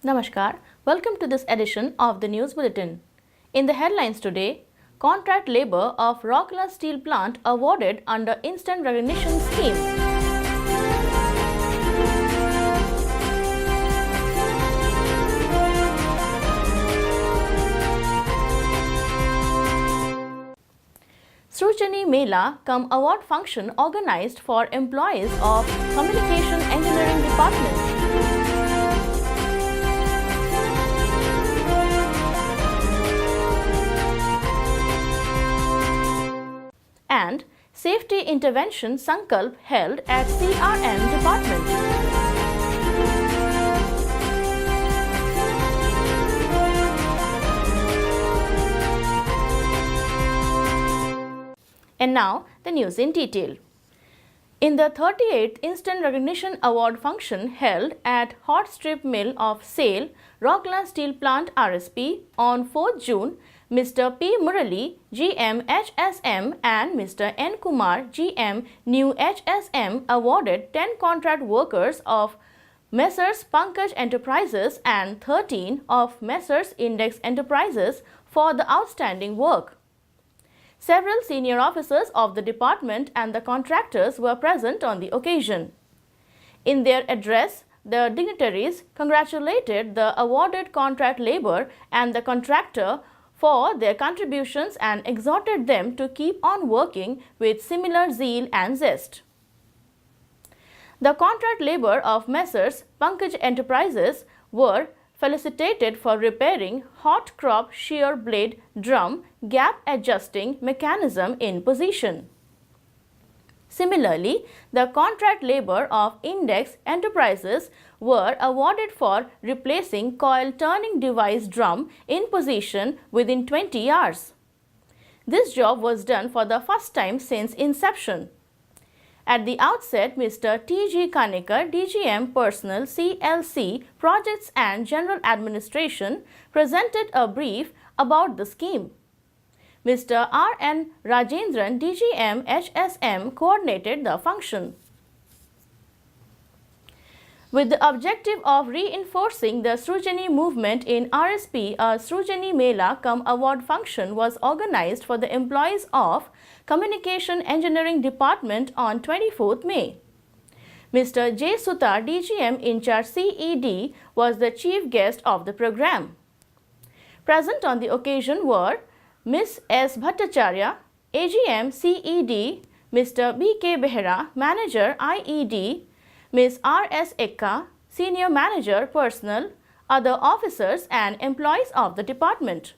Namaskar, welcome to this edition of the News Bulletin. In the headlines today, contract labor of Rourkela steel plant awarded under instant recognition scheme. Srujani Mela cum award function organized for employees of Communication Engineering Department. And Safety Intervention Sankalp held at CRM Department. And now the news in detail. In the 38th Instant Recognition Award function held at Hot Strip Mill of SAIL, Rourkela Steel Plant RSP on 4th June, Mr. P. Murali, GM HSM and Mr. N. Kumar, GM New HSM awarded 10 contract workers of Messrs. Pankaj Enterprises and 13 of Messrs. Index Enterprises for the outstanding work. Several senior officers of the department and the contractors were present on the occasion. In their address, the dignitaries congratulated the awarded contract labor and the contractor for their contributions and exhorted them to keep on working with similar zeal and zest. The contract labor of Messrs. Pankaj Enterprises were felicitated for repairing hot crop shear blade drum gap adjusting mechanism in position. Similarly, the contract labor of Index Enterprises were awarded for replacing coil turning device drum in position within 20 hours. This job was done for the first time since inception. At the outset, Mr. T. G. Kanikar, DGM Personnel CLC Projects and General Administration presented a brief about the scheme. Mr. R. N. Rajendran, DGM HSM coordinated the function. With the objective of reinforcing the Srujani movement in RSP, a Srujani Mela cum award function was organized for the employees of Communication Engineering Department on 24th May. Mr. J. Sutar, DGM in charge CED, was the chief guest of the program. Present on the occasion were Ms. S. Bhattacharya, AGM CED, Mr. B. K. Behera, Manager IED, Ms. R. S. Ekka, Senior Manager Personnel, other officers and employees of the department.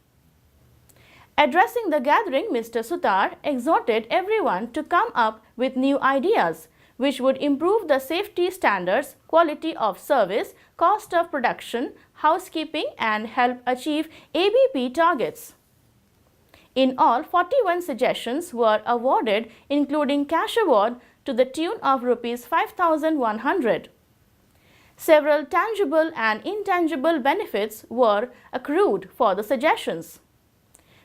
Addressing the gathering, Mr. Sutar exhorted everyone to come up with new ideas which would improve the safety standards, quality of service, cost of production, housekeeping and help achieve ABP targets. In all, 41 suggestions were awarded, including cash award to the tune of Rs 5,100. Several tangible and intangible benefits were accrued for the suggestions.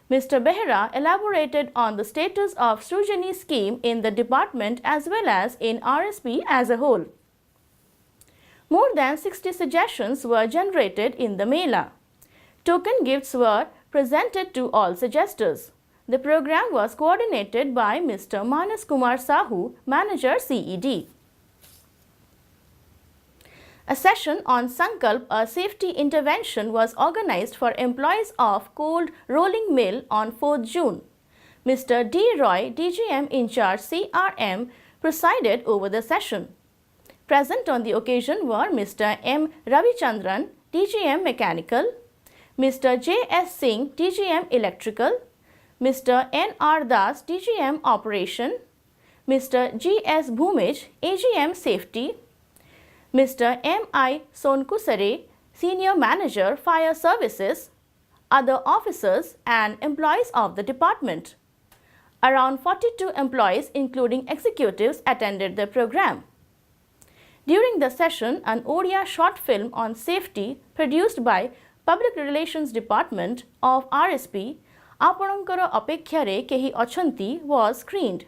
Mr. Behera elaborated on the status of Srujani scheme in the department as well as in RSP as a whole. More than 60 suggestions were generated in the Mela. Token gifts were presented to all suggestors. The program was coordinated by Mr. Manas Kumar Sahu, Manager CED. A session on Sankalp, a safety intervention, was organized for employees of Cold Rolling Mill on 4th June. Mr. D. Roy, DGM in charge CRM, presided over the session. Present on the occasion were Mr. M. Ravichandran, DGM Mechanical, Mr. J. S. Singh, DGM Electrical, Mr. N. R. Das, DGM Operation, Mr. G. S. Bhumij, AGM Safety, Mr. M. I. Sonkusare, Senior Manager Fire Services, other officers and employees of the department. Around 42 employees, including executives, attended the program. During the session, an Odia short film on safety produced by Public Relations Department of RSP, Apanankara Apekhyare Kehi Achanti, was screened.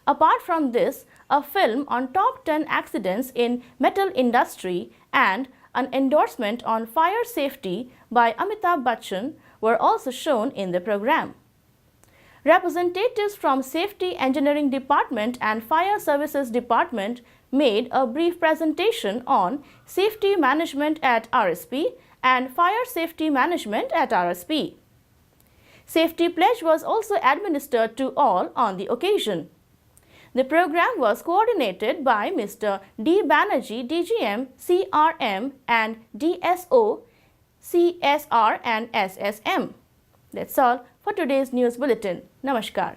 Apart from this, a film on top 10 accidents in metal industry and an endorsement on fire safety by Amitabh Bachchan were also shown in the program. Representatives from Safety Engineering Department and Fire Services Department made a brief presentation on safety management at RSP and fire safety management at RSP. Safety pledge was also administered to all on the occasion. The program was coordinated by Mr. D. Banerjee, DGM, CRM and DSO, CSR and SSM. That's all for today's news bulletin. Namaskar.